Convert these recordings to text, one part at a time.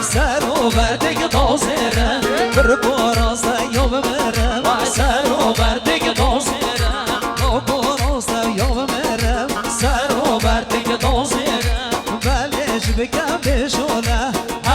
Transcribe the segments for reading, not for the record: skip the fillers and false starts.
سر و بردگ تازرم بر براسته یا ببرم سر و بردگ تازرم براسته یا ببرم سر و بردگ تازرم بلش بکم بشونه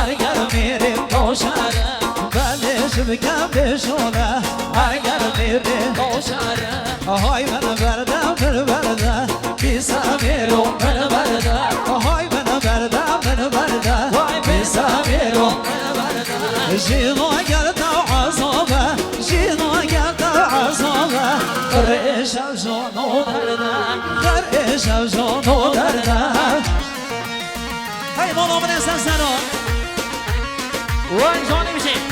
اگر میریم تا شهرم بلش بکم بشونه اگر میریم تا شهرم آهای من بردم من بردم بیسا میرو من بردم آهای من بردم من بردم بیسا میرو من بردم جینا گرد عصابه جینا گرد عصابه خرش جانو دردم خرش جانو دردم هی مالا من انسان سنو وای جانی میشیم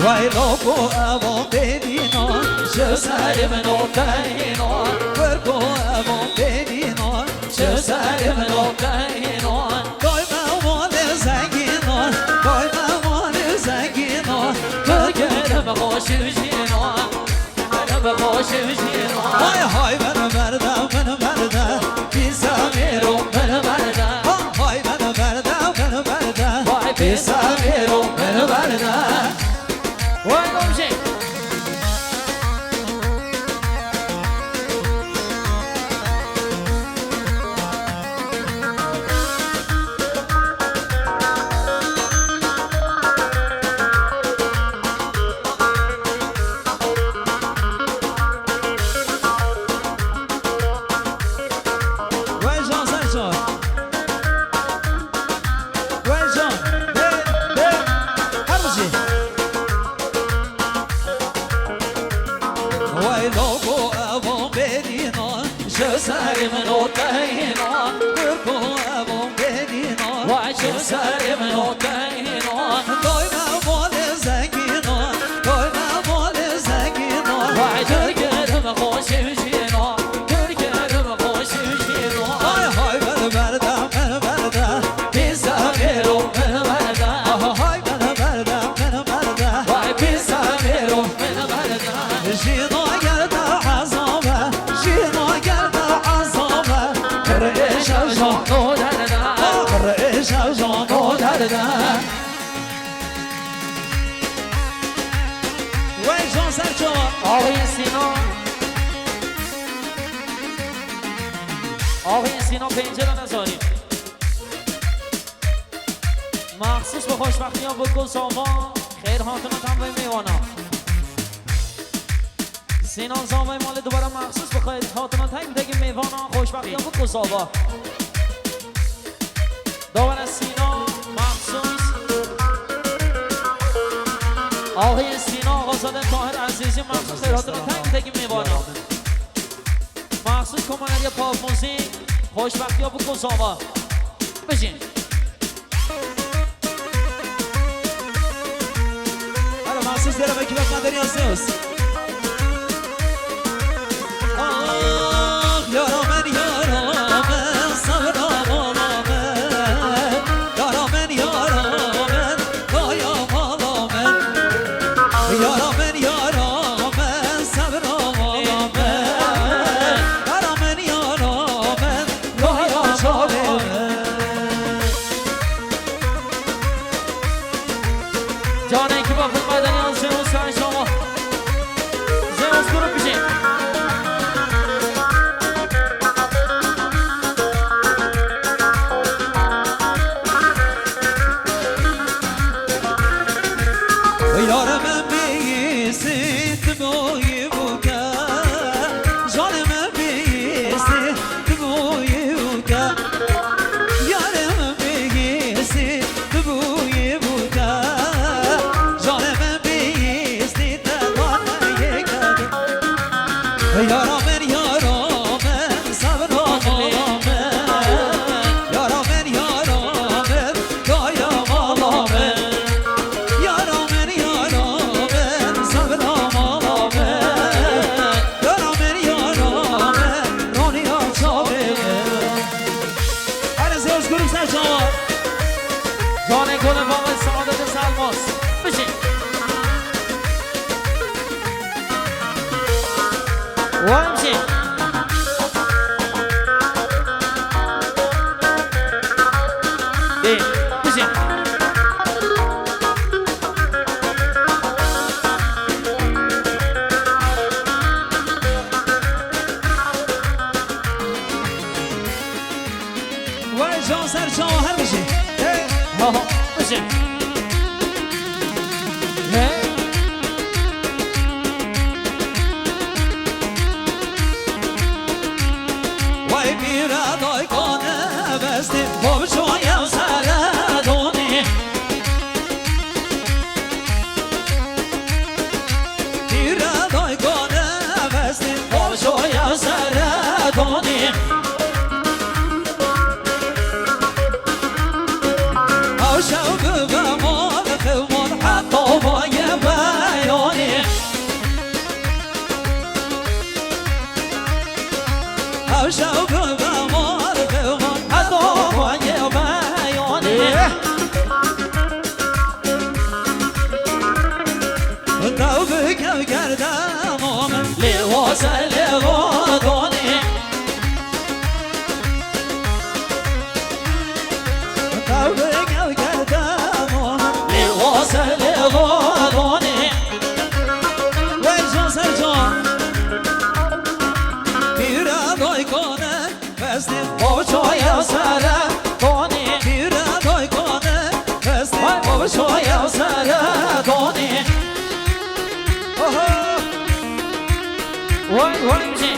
وای لوکو اوان ببینا چه سر منو کهینا ورگو اوان ببینا چه سر منو کهینا دای موال زنگینا دای موال زنگینا بگرم خوشوشینا بگرم خوشوشینا های های من بردم من بردم بیزا میرو من بردم های من بردم من بردم بیزا میرو من بردم وای گمشه وای جان سر جان وای جان هر بجی وای لوگو اوان برینا چه سر منو کهینا برگو اوان برینا وای چه سر منو کهینا دای موال زنگینا دای موال زنگینا وای درگرم خوشوشینا درگرم خوشوشینا های های من بردم من بردم بیزا میرو من بردم های من بردم من بردم وای بیزا میرو من بردم جینا گرد عصابه جینا گرد عصابه خرش جانو دردم خرش جانو دردم وای جان سر جان آقای سینا آقای سینا پنجره نذاریم مخصوص به خوشبختی ها بکن ساما خیر هاتون هم به میوانا سینا زامای مال دوباره مخصوص به خیر هاتون هم بگیم میوانا خوشبختی ها بکن ساما دوباره سینا مخصوص آقای سینا آقازاده طاهر عزیزی مخصوص خیر هاتون هم بگیم میوانا مخصوص کمانری پاپ موزیک خوشبختی ها بکن ساما بشین هلا محسوس داره به کلاب مداری هستیوس آه یارا من یارا من صبر آمالا من یارا من یارا من دایا مالا من یارا من یارا من صبر آمالا من یارا من یارا من دایا شاله من جانه که با خود مدنی ها زیوز سای شما زیوز گروه بشین یار من بیستی تبایی بوکا جان من بیستی تبایی بوکا یار من بیستی تبایی بوکا جان من بیستی تبایی بوکا یارا من یارا من صبر آمالا من یارا من یارا من دایا مالا من یارا من یارا من صبر آمالا من یارا من یارا وامشي ايه بشي وای جان سر شوهر بشی ها ها بشي وای میرا دای کنه بستی باب شویم سر دونی میرا دای کنه بستی باب شویم سر دونی او شوق بمان خمون حتی بای بیانی او شوق بمان خمون حتی بای بیانی تو بکم کردم آمن لواس لوادانی تو بکم کردم آمن لواس لوادانی وی جان سر جان میرا دای کنه بستی باب شویم سر دونی میرا دای کنه بستی باب شویم سر دونی وای وای بشي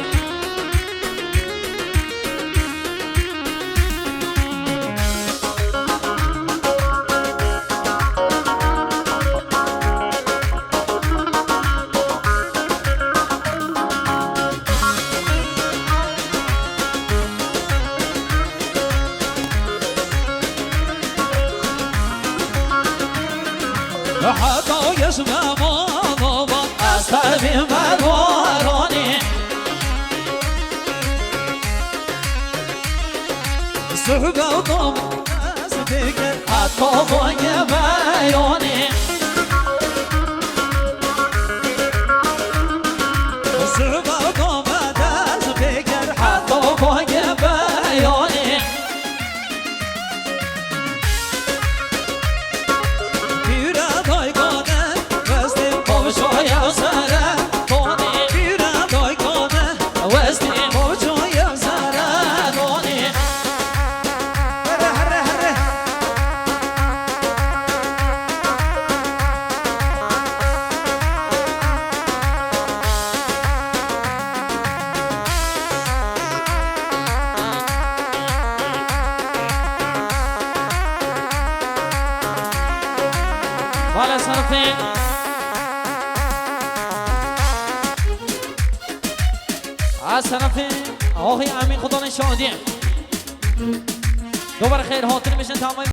حتی یشم ما از طرفی مروارانی صحبه و طام دست بکر حتی بای بیانی صحبه و طام دست بکر حتی بای بیانی میرا دای کنه بستی باب شویم سر دونی میرا دای کنه وستی باب شویم سر دونی هره هره هره والا صرفی از طرف آقای امین خدا نشادی دوباره خیر حاضر میشن تمام